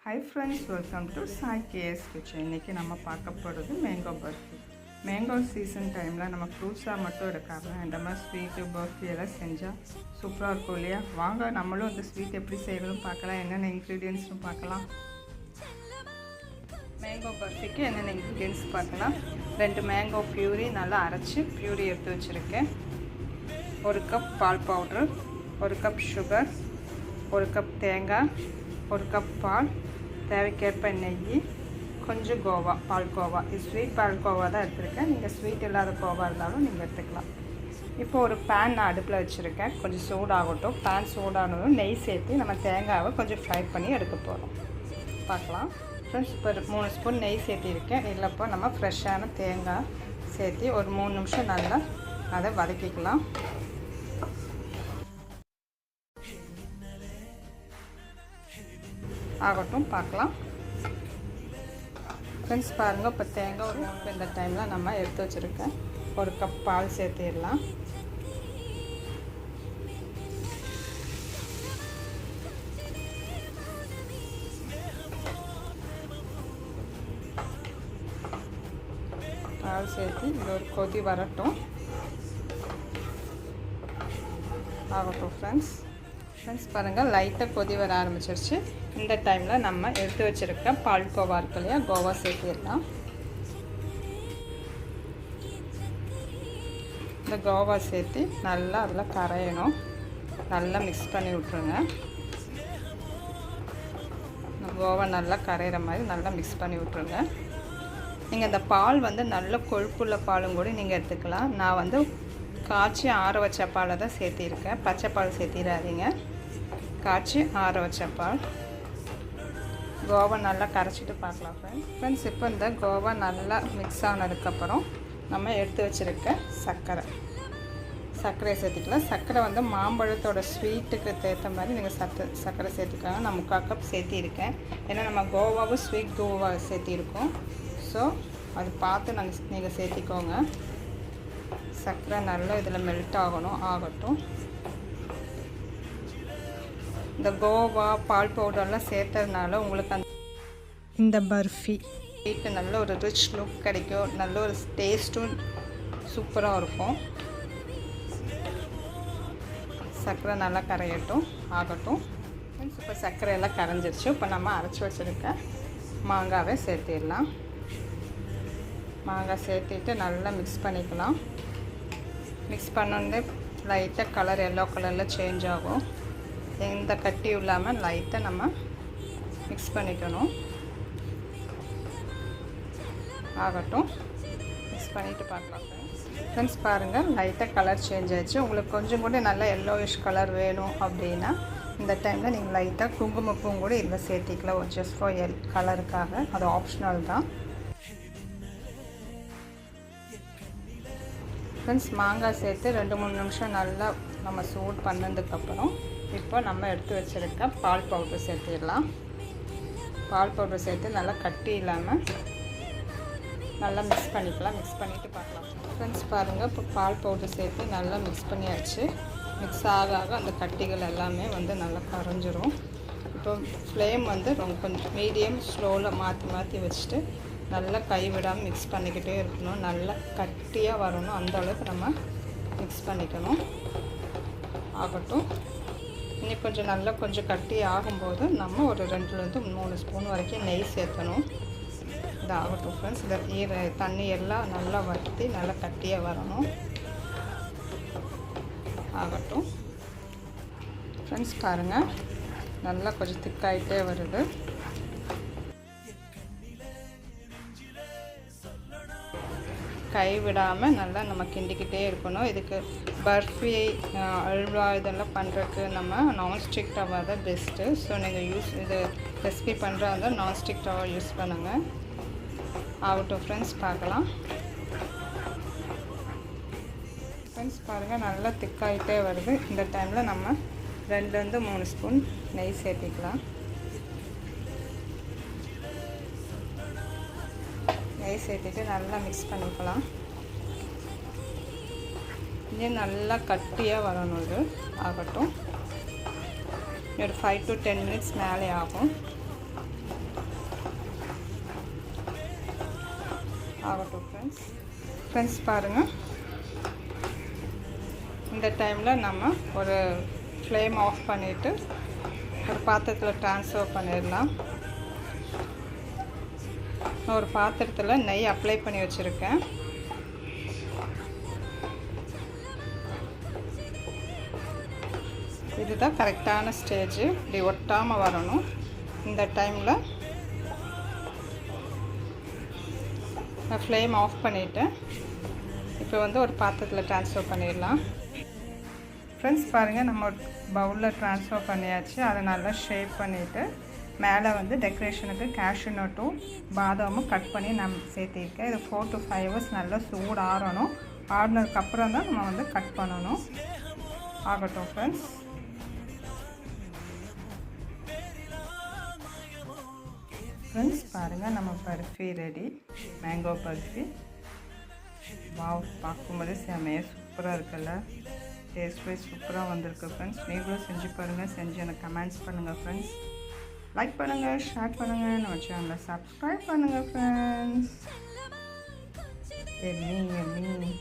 Hi friends, welcome to Sai KS Kitchen. இன்னைக்கு நம்ம பார்க்க போகிறது மேங்கோ பர்ஃபி. மேங்கோ சீசன் டைமில் நம்ம ஃப்ரூட்ஸாக மட்டும் எடுக்காமல் இந்த மாதிரி ஸ்வீட்டு பர்ஃபி எல்லாம் செஞ்சால் சூப்பராக இருக்கும் இல்லையா? வாங்க நம்மளும் இந்த ஸ்வீட் எப்படி செய்யறதுன்னு பார்க்கலாம், என்னென்ன இன்க்ரீடியன்ட்ஸ்னு பார்க்கலாம். மேங்கோ பர்ஃபிக்கு என்னென்ன இன்க்ரீடியன்ட்ஸ் பார்க்கலாம். 2 மேங்கோ பியூரி நல்லா அரைச்சி பியூரி எடுத்து வச்சுருக்கேன். 1 கப் பால் பவுட்ரு, 1 கப் சுகர், 1 கப் தேங்காய், 1 கப் பால், தேவைக்கேற்ப நெய், கொஞ்சம் கோவா, பால்கோவா. இது ஸ்வீட் பால்கோவா தான் எடுத்துருக்கேன். நீங்கள் ஸ்வீட் இல்லாத கோவா இருந்தாலும் நீங்கள் எடுத்துக்கலாம். இப்போ ஒரு பேன் நான் அடுப்பில் வச்சுருக்கேன். கொஞ்சம் சூடாகட்டும். பேன் சூடானதும் நெய் சேர்த்து நம்ம தேங்காவை கொஞ்சம் ஃப்ரை பண்ணி எடுக்க போகிறோம். பார்க்கலாம் ஃப்ரெண்ட்ஸ். இப்போ 3 ஸ்பூன் நெய் சேர்த்திருக்கேன். இல்லைப்போ நம்ம ஃப்ரெஷ்ஷான தேங்காய் சேர்த்து ஒரு 3 நிமிஷம் நல்லா அதை வதக்கிக்கலாம். ஆகட்டும், பார்க்கலாம் ஃப்ரெண்ட்ஸ். பாருங்கள், இப்போ தேங்காய் ஒரு இந்த டைமில் நம்ம எடுத்து வச்சுருக்கேன். 1 கப் பால் சேர்த்திடலாம். பால் சேர்த்து இது ஒரு கொதி வரட்டும். ஆகட்டும் ஃப்ரெண்ட்ஸ். பாருங்கள், லைட்டாக கொதி வர ஆரம்பிச்சிருச்சு. இந்த டைமில் நம்ம எடுத்து வச்சுருக்க பால்கோவா இருக்கு இல்லையா, கோவா சேர்த்திடலாம். இந்த கோவா சேர்த்து நல்லா அதில் கரையணும். நல்லா மிக்ஸ் பண்ணி விட்ருங்க. கோவா நல்லா கரையிற மாதிரி நல்லா மிக்ஸ் பண்ணி விட்ருங்க. நீங்கள் இந்த பால் வந்து நல்ல கொழுப்புள்ள பாலும் கூட நீங்கள் எடுத்துக்கலாம். நான் வந்து காய்ச்சி ஆற வச்ச பாலை தான் சேர்த்திருக்கேன். பச்சை பால் சேர்த்திடாதீங்க. காய்ச்சி ஆற வச்ச பால். கோவா நல்லா கரைச்சிட்டு பார்க்கலாம் ஃப்ரெண்ட்ஸ். இப்போ இந்த கோவா நல்லா மிக்ஸ் ஆனதுக்கப்புறம் நம்ம எடுத்து வச்சுருக்க சர்க்கரையை சேர்த்துக்கலாம். சர்க்கரை வந்து மாம்பழத்தோட ஸ்வீட்டுக்கு ஏற்ற மாதிரி நீங்கள் சர்க்கரை சேர்த்துக்காங்க. நான் 3/4 கப் சேர்த்திருக்கேன். ஏன்னா நம்ம கோவாவும் ஸ்வீட் கோவா சேர்த்திருக்கோம். ஸோ அது பார்த்து நீங்கள் சேர்த்திக்கோங்க. சர்க்கரை நல்லா இதில் மெல்ட் ஆகட்டும். இந்த கோவா பால் பவுடர்லாம் சேர்த்ததுனால உங்களுக்கு இந்த பர்ஃபி ஸ்வீட்டு நல்ல ஒரு ரிச் லுக் கிடைக்கும். நல்ல ஒரு டேஸ்ட்டும் சூப்பராக இருக்கும். சர்க்கரை நல்லா கரையட்டும். ஆகட்டும். இப்போ சர்க்கரையெல்லாம் கரைஞ்சிருச்சு. இப்போ நம்ம அரைச்சி வச்சுருக்க மாங்காவை சேர்த்திடலாம். மாங்காய் சேர்த்துட்டு நல்லா மிக்ஸ் பண்ணிக்கலாம். மிக்ஸ் பண்ணோடனே லைட்டாக கலர் எல்லோ கலரில் சேஞ்ச் ஆகும். எந்த கட்டியும் இல்லாமல் லைட்டாக நம்ம மிக்ஸ் பண்ணிக்கணும். ஆகட்டும், மிக்ஸ் பண்ணிவிட்டு பார்க்கலாம் ஃப்ரெண்ட்ஸ். பாருங்கள், லைட்டாக கலர் சேஞ்ச் ஆகிடுச்சு. உங்களுக்கு கொஞ்சம் கூட நல்லா எல்லோயிஷ் கலர் வேணும் அப்படின்னா இந்த டைமில் நீங்கள் லைட்டாக குங்குமப்பூவும் கூட இதில் சேர்த்திக்கலாம். ஜஸ்ட் ஃபார் கலருக்காக. அது ஆப்ஷனல் தான் ஃப்ரெண்ட்ஸ். மாங்காய் சேர்த்து 2-3 நிமிஷம் நல்லா நம்ம சூட் பண்ணதுக்கப்புறம் இப்போ நம்ம எடுத்து வச்சுருக்க பால் பவுடர் சேர்த்திடலாம். பால் பவுடர் சேர்த்து நல்லா கட்டி இல்லாமல் நல்லா மிக்ஸ் பண்ணிக்கலாம். மிக்ஸ் பண்ணிவிட்டு பார்க்கலாம் ஃப்ரெண்ட்ஸ். பாருங்கள், இப்போ பால் பவுடர் சேர்த்து நல்லா மிக்ஸ் பண்ணியாச்சு. மிக்ஸ் ஆக அந்த கட்டிகள் எல்லாமே வந்து நல்லா கரைஞ்சிரும். இப்போ ஃப்ளேம் வந்து கொஞ்சம் மீடியம் ஸ்லோவில் மாற்றி வச்சுட்டு நல்லா கைவிடாமல் மிக்ஸ் பண்ணிக்கிட்டே இருக்கணும். நல்லா கட்டியாக வரணும். அந்த அளவுக்கு நம்ம மிக்ஸ் பண்ணிக்கணும். ஆகட்டும். இன்னும் கொஞ்சம் கட்டி ஆகும்போது நம்ம ஒரு 2-3 ஸ்பூன் வரைக்கும் நெய் சேர்த்தணும். இது ஆகட்டும் ஃப்ரெண்ட்ஸ். இந்த தண்ணி எல்லாம் நல்லா வற்றி நல்லா கட்டியாக வரணும். ஆகட்டும் ஃப்ரெண்ட்ஸ். பாருங்கள், நல்லா கொஞ்சம் திக்காயிட்டே வருது. கைவிடாமல் நல்லா நம்ம கிண்டிக்கிட்டே இருக்கணும். இதுக்கு பர்ஃபி, அல்வா இதெல்லாம் பண்ணுறதுக்கு நம்ம நான்ஸ்டிக் டவா தான் பெஸ்ட்டு. ஸோ நீங்கள் இது ரெசிபி பண்ணுறதா இருந்தால் நான்ஸ்டிக் டவா யூஸ் பண்ணுங்கள். ஆகட்டும் ஃப்ரெண்ட்ஸ், பார்க்கலாம் ஃப்ரெண்ட்ஸ். பாருங்கள், நல்லா திக்காயிட்டே வருது. இந்த டைமில் நம்ம 2-3 ஸ்பூன் நெய் சேர்த்திக்கலாம். நெய் சேர்த்துட்டு நல்லா மிக்ஸ் பண்ணிக்கலாம். இது நல்லா கட்டியாக வரணும். இது ஆகட்டும். ஒரு 5 to 10 minutes மேலே ஆகும். ஆகட்டும் ஃப்ரெண்ட்ஸ் பாருங்கள். இந்த டைமில் நம்ம ஒரு ஃப்ளேம் ஆஃப் பண்ணிவிட்டு ஒரு பாத்திரத்தில் ட்ரான்ஸ்ஃபர் பண்ணிடலாம். நான் ஒரு பாத்திரத்தில் நெய் அப்ளை பண்ணி வச்சுருக்கேன். இதுதான் கரெக்டான ஸ்டேஜ். இப்படி ஒட்டாமல் வரணும். இந்த டைமில் நான் ஃப்ளேம் ஆஃப் பண்ணிவிட்டேன். இப்போ வந்து ஒரு பாத்திரத்தில் ட்ரான்ஸ்ஃபர் பண்ணிடலாம். ஃப்ரெண்ட்ஸ் பாருங்கள், நம்ம ஒரு பவுலில் ட்ரான்ஸ்ஃபர் பண்ணியாச்சு. அதை நல்லா ஷேப் பண்ணிவிட்டு மேலே வந்து டெக்கரேஷனுக்கு கேஷ்யூ நட்டும் பாதாமும் கட் பண்ணி நான் சேர்த்திருக்கேன். இது 4 to 5 hours நல்லா சூடு ஆறணும். ஆறுனதுக்கப்புறம் தான் நம்ம வந்து கட் பண்ணணும். ஆகட்டும் ஃப்ரெண்ட்ஸ். ஃப்ரெண்ட்ஸ் பாருங்கள், நம்ம barfi ready. Mango barfi. Wow, பார்க்கும்போது செமையாக சூப்பராக இருக்குல்ல. டேஸ்ட் வைஸ் சூப்பராக வந்திருக்கு ஃப்ரெண்ட்ஸ். நீங்களும் செஞ்சு பாருங்கள். செஞ்சு எனக்கு கமெண்ட்ஸ் பண்ணுங்கள் ஃப்ரெண்ட்ஸ். லைக் பண்ணுங்கள், ஷேர் பண்ணுங்கள், நம்ம சேனலை சப்ஸ்கிரைப் பண்ணுங்கள் ஃப்ரெண்ட்ஸ். எம்மி